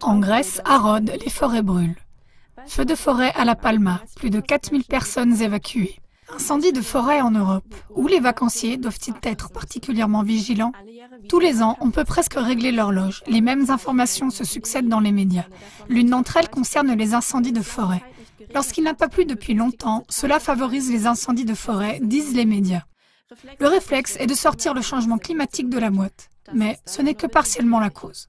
En Grèce, à Rhodes, les forêts brûlent. Feu de forêt à La Palma, plus de 4000 personnes évacuées. Incendie de forêt en Europe. Où les vacanciers doivent-ils être particulièrement vigilants? Tous les ans, on peut presque régler l'horloge. Les mêmes informations se succèdent dans les médias. L'une d'entre elles concerne les incendies de forêt. Lorsqu'il n'a pas plu depuis longtemps, cela favorise les incendies de forêt, disent les médias. Le réflexe est de sortir le changement climatique de la boîte. Mais ce n'est que partiellement la cause.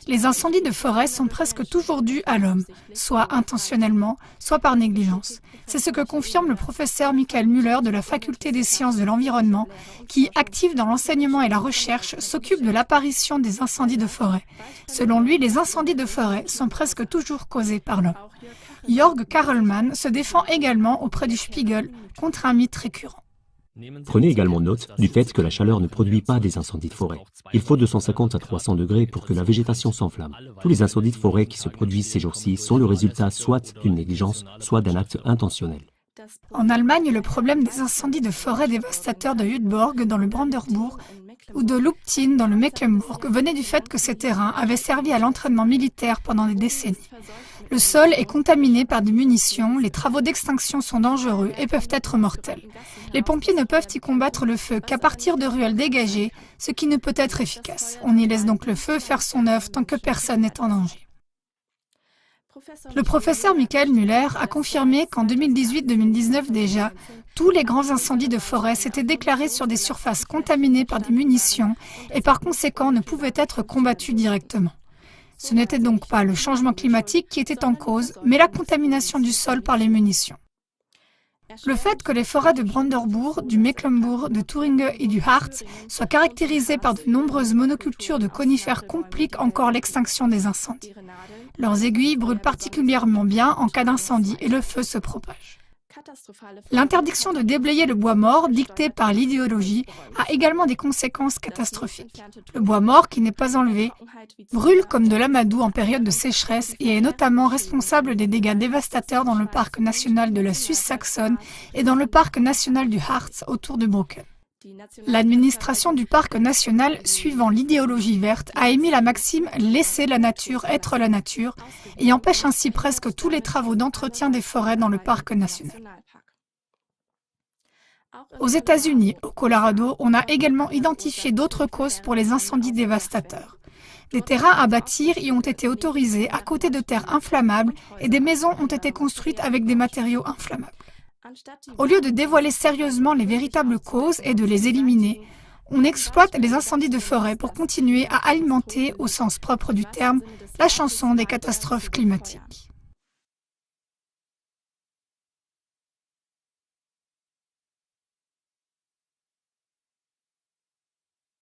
Les incendies de forêt sont presque toujours dus à l'homme, soit intentionnellement, soit par négligence. C'est ce que confirme le professeur Michael Müller de la Faculté des sciences de l'environnement, qui, actif dans l'enseignement et la recherche, s'occupe de l'apparition des incendies de forêt. Selon lui, les incendies de forêt sont presque toujours causés par l'homme. Jörg Karelman se défend également auprès du Spiegel contre un mythe récurrent. Prenez également note du fait que la chaleur ne produit pas des incendies de forêt. Il faut 250 à 300 degrés pour que la végétation s'enflamme. Tous les incendies de forêt qui se produisent ces jours-ci sont le résultat soit d'une négligence, soit d'un acte intentionnel. En Allemagne, le problème des incendies de forêt dévastateurs de Hütborg dans le Brandenbourg ou de Luptin dans le Mecklembourg venait du fait que ces terrains avaient servi à l'entraînement militaire pendant des décennies. Le sol est contaminé par des munitions, les travaux d'extinction sont dangereux et peuvent être mortels. Les pompiers ne peuvent y combattre le feu qu'à partir de ruelles dégagées, ce qui ne peut être efficace. On y laisse donc le feu faire son œuvre tant que personne n'est en danger. Le professeur Michael Müller a confirmé qu'en 2018-2019 déjà, tous les grands incendies de forêt s'étaient déclarés sur des surfaces contaminées par des munitions et par conséquent ne pouvaient être combattus directement. Ce n'était donc pas le changement climatique qui était en cause, mais la contamination du sol par les munitions. Le fait que les forêts de Brandenbourg, du Mecklembourg, de Thuringe et du Harz soient caractérisées par de nombreuses monocultures de conifères complique encore l'extinction des incendies. Leurs aiguilles brûlent particulièrement bien en cas d'incendie et le feu se propage. L'interdiction de déblayer le bois mort, dictée par l'idéologie, a également des conséquences catastrophiques. Le bois mort, qui n'est pas enlevé, brûle comme de l'amadou en période de sécheresse et est notamment responsable des dégâts dévastateurs dans le parc national de la Suisse saxonne et dans le parc national du Harz autour de Brocken. L'administration du parc national, suivant l'idéologie verte, a émis la maxime « laisser la nature être la nature » et empêche ainsi presque tous les travaux d'entretien des forêts dans le parc national. Aux États-Unis, au Colorado, on a également identifié d'autres causes pour les incendies dévastateurs. Des terrains à bâtir y ont été autorisés à côté de terres inflammables et des maisons ont été construites avec des matériaux inflammables. Au lieu de dévoiler sérieusement les véritables causes et de les éliminer, on exploite les incendies de forêt pour continuer à alimenter, au sens propre du terme, la chanson des catastrophes climatiques.